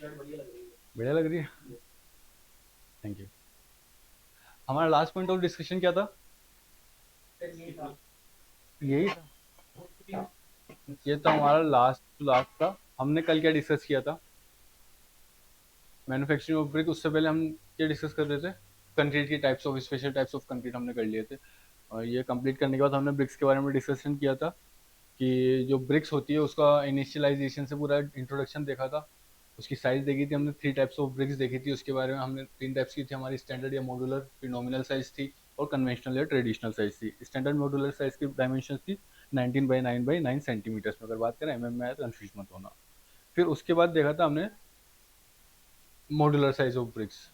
बढ़िया लग रही है। Thank you. हमारा लास्ट पॉइंट ऑफ डिस्कशन क्या था? यही था। ये तो हमारा लास्ट लास्ट था। हमने कल क्या डिस्कस किया था? Manufacturing of brick. उससे पहले हम क्या डिस्कस कर रहे थे? कंक्रीट की types of special types of concrete हमने कर लिए थे। और ये कंप्लीट करने के बाद हमने ब्रिक्स के बारे में डिस्कशन किया था कि जो ब्रिक्स होती है उसका इनिशियलाइजेशन से पूरा इंट्रोडक्शन देखा था। उसकी साइज देखी थी हमने। 3 टाइप्स ऑफ ब्रिक्स देखी थी उसके बारे में हमने। 3 टाइप्स की थी हमारी, स्टैंडर्ड या मॉड्यूलर, फिर नॉमिनल साइज थी, और कन्वेंशनल या ट्रेडिशनल साइज थी। स्टैंडर्ड मॉड्यूलर साइज की डायमेंशन थी 19 बाई 9 बाई 9 सेंटीमीटर्स में। अगर बात करें एमएम में आया तो कंफ्यूज मत होना। फिर उसके बाद देखा था हमने मॉड्यूलर साइज ऑफ ब्रिक्स,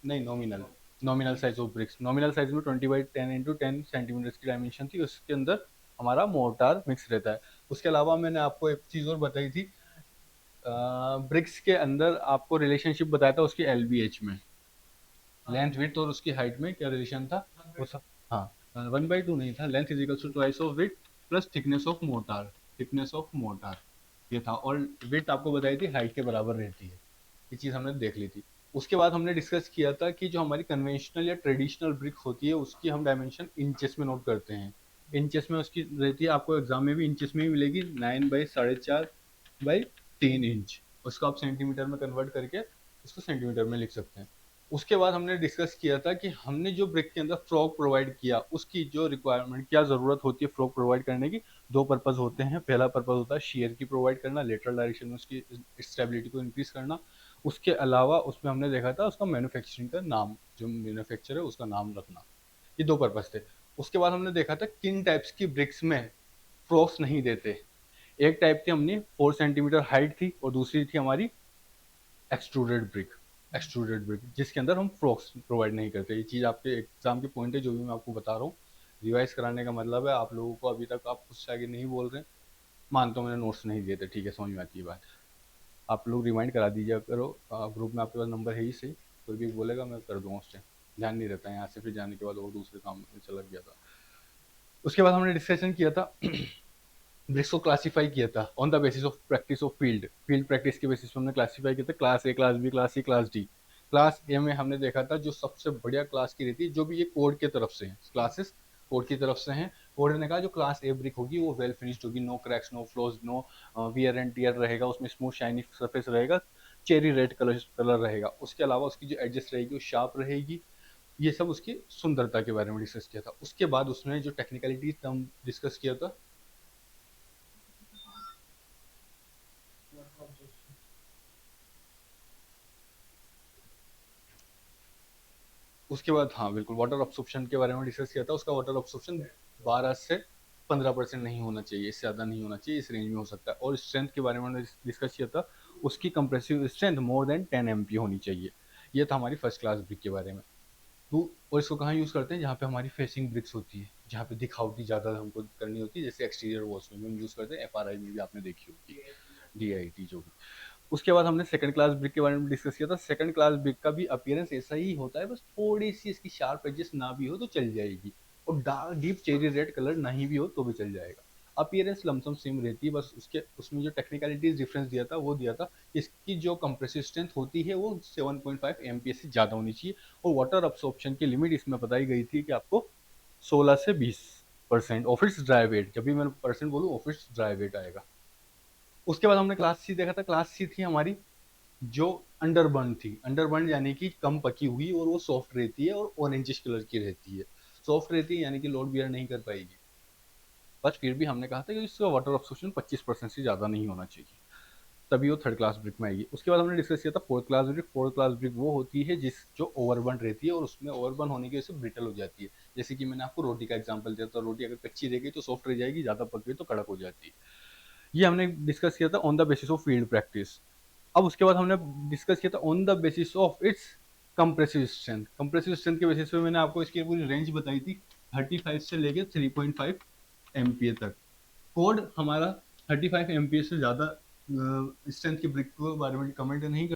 नहीं nominal. Nominal size of BRICS, nominal size में 20 बाई 10 इंटू 10 सेंटीमीटर्स की डायमेंशन थी। उसके अंदर हमारा मोर्टार मिक्स रहता है। उसके अलावा मैंने आपको एक चीज और बताई थी, ब्रिक्स के अंदर आपको रिलेशनशिप बताया था उसकी एलबीएच में, लेंथ विड्थ और उसकी हाइट में क्या रिलेशन था वो सब। हाँ, 1/2 नहीं था। Length is equal to twice of width plus thickness of mortar. Thickness of mortar ये था। और विड्थ आपको बताई थी हाइट के बराबर रहती है। ये चीज हमने देख ली थी। उसके बाद हमने डिस्कस किया था कि जो हमारी कन्वेंशनल या ट्रेडिशनल ब्रिक होती है उसकी हम डायमेंशन इंचेस में नोट करते हैं। इंचेस में उसकी रहती है, आपको एग्जाम में भी इंचेस में ही मिलेगी, 9 बाई 4.5 बाई 3 इंच। उसको आप सेंटीमीटर में कन्वर्ट करके उसको सेंटीमीटर में लिख सकते हैं। उसके बाद हमने डिस्कस किया था कि हमने जो ब्रिक के अंदर फ्रॉग प्रोवाइड किया उसकी जो रिक्वायरमेंट, क्या जरूरत होती है फ्रॉग प्रोवाइड करने की। 2 पर्पज होते हैं। पहला पर्पज होता है शेयर की प्रोवाइड करना, लेटरल डायरेक्शन में उसकी स्टेबिलिटी को इंक्रीज करना। उसके अलावा उसमें हमने देखा था उसका मैन्युफैक्चरिंग का नाम, जो मैन्युफैक्चर है उसका नाम रखना। ये 2 पर्पज थे। उसके बाद हमने देखा था किन टाइप्स की ब्रिक्स में फ्रॉक्स नहीं देते। एक टाइप थी हमने 4 सेंटीमीटर हाइट थी, और दूसरी थी हमारी एक्सट्रूडेड ब्रिक। एक्सट्रूडेड ब्रिक जिसके अंदर हम फ्रॉक्स प्रोवाइड नहीं करते। ये चीज़ आपके एग्जाम के पॉइंट है जो भी मैं आपको बता रहा हूँ। रिवाइज कराने का मतलब है आप लोगों को, अभी तक आप खुद से आगे नहीं बोल रहे। मानता हूँ मैंने नोट्स नहीं दिए थे, ठीक है, समझ में आती है बात। आप लोग रिमाइंड करा दीजिए करो। ग्रुप में आपके पास नंबर है ही सही। कोई भी बोलेगा मैं कर दूंगा उससे। ध्यान नहीं रहता है यहाँ से, फिर जाने के बाद और दूसरे काम में चला गया था। उसके बाद हमने डिस्कशन किया था ब्रिक्स को क्लासीफाई किया था on the basis of practice of field practice के बेसिस पर हमने क्लासीफाई किया था। Class A, class B, class C, class D. Class A में हमने देखा था जो सबसे बढ़िया क्लास की रहती है, जो भी ये कोड की तरफ से है, क्लासेस कोड की तरफ से हैं। कोड ने कहा जो क्लास ए ब्रिक होगी वो वेल फिनिश्ड होगी, no cracks, no flaws, no wear and tear रहेगा, उसमें स्मूथ शाइनी सरफेस रहेगा, चेरी रेड कलर रहेगा। उसके अलावा उसकी जो एडजस्ट रहेगी वो शार्प रहेगी। ये सब उसकी सुंदरता के बारे में डिस्कस किया था। उसके बाद उसने जो टेक्निकलिटी टर्म डिस्कस किया था, उसके बाद हाँ बिल्कुल वाटर अब्सॉर्प्शन के बारे में डिस्कस किया था। उसका वाटर अब्सॉर्प्शन 12 से 15% नहीं होना चाहिए, इससे ज़्यादा नहीं होना चाहिए, इस रेंज में हो सकता है। और स्ट्रेंथ के बारे में डिस्कस किया था। उसकी compressive strength more than 10 MPa होनी चाहिए। ये था हमारी फर्स्ट क्लास ब्रिक के बारे में। तो और इसको कहाँ यूज़ करते हैं? जहाँ पे हमारी फेसिंग ब्रिक्स होती है, जहाँ पे दिखावटी ज़्यादा हमको करनी होती है, जैसे एक्सटीरियर वॉल्स में हम यूज़ करते हैं। FRI में भी आपने देखी होगी, DIT जो भी। उसके बाद हमने सेकंड क्लास ब्रिक के बारे में डिस्कस किया था। सेकंड क्लास ब्रिक का भी अपीयरेंस ऐसा ही होता है, बस थोड़ी सी इसकी शार्प एजेस ना भी हो तो चल जाएगी, और dark deep cherry red colour नहीं भी हो तो भी चल जाएगा। अपीयरेंस लमसम सेम रहती है, बस उसके उसमें जो टेक्निकलिटीज डिफरेंस दिया था वो दिया था। इसकी जो कंप्रेसिव स्ट्रेंथ होती है वो 7.5 MPa से ज़्यादा होनी चाहिए। और वाटर अब्सॉर्प्शन की लिमिट इसमें बताई गई थी कि आपको 16 से 20% ऑफ इट्स ड्राई वेट। जब भी मैं परसेंट बोलूँ ऑफ इट्स ड्राई वेट आएगा। उसके बाद हमने क्लास सी देखा था। क्लास सी थी हमारी जो अंडरबर्न थी। अंडरबर्न यानी कि कम पकी हुई, और वो सॉफ्ट रहती है और ऑरेंजिश कलर की रहती है। सॉफ्ट रहती है यानी कि लोड बियर नहीं कर पाएगी। बट फिर भी हमने कहा था कि इसका वाटर ऑब्सॉर्प्शन 25% से ज़्यादा नहीं होना चाहिए, तभी वो थर्ड क्लास ब्रिक में आएगी। उसके बाद हमने डिस्कस किया था fourth class brick. Fourth class brick वो होती है जिस जो ओवरबर्न रहती है, और उसमें ओवरबर्न होने की वजह से ब्रिटल हो जाती है। जैसे कि मैंने आपको रोटी का एग्जांपल दिया था, रोटी अगर कच्ची रह गई तो सॉफ्ट रह जाएगी, ज़्यादा पक गई तो कड़क हो जाती है। ये हमने डिस्कस किया था on the basis of field practice. अब उसके बाद हमने डिस्कस किया था on the basis of its compressive strength. Compressive strength के बेसिस पे मैंने आपको इसकी पूरी रेंज बताई थी, 35 से लेके 3.5 MPa तक। कोड हमारा 35 MPa से ज़्यादा स्ट्रेंथ की ब्रिक के बारे में कमेंट नहीं कर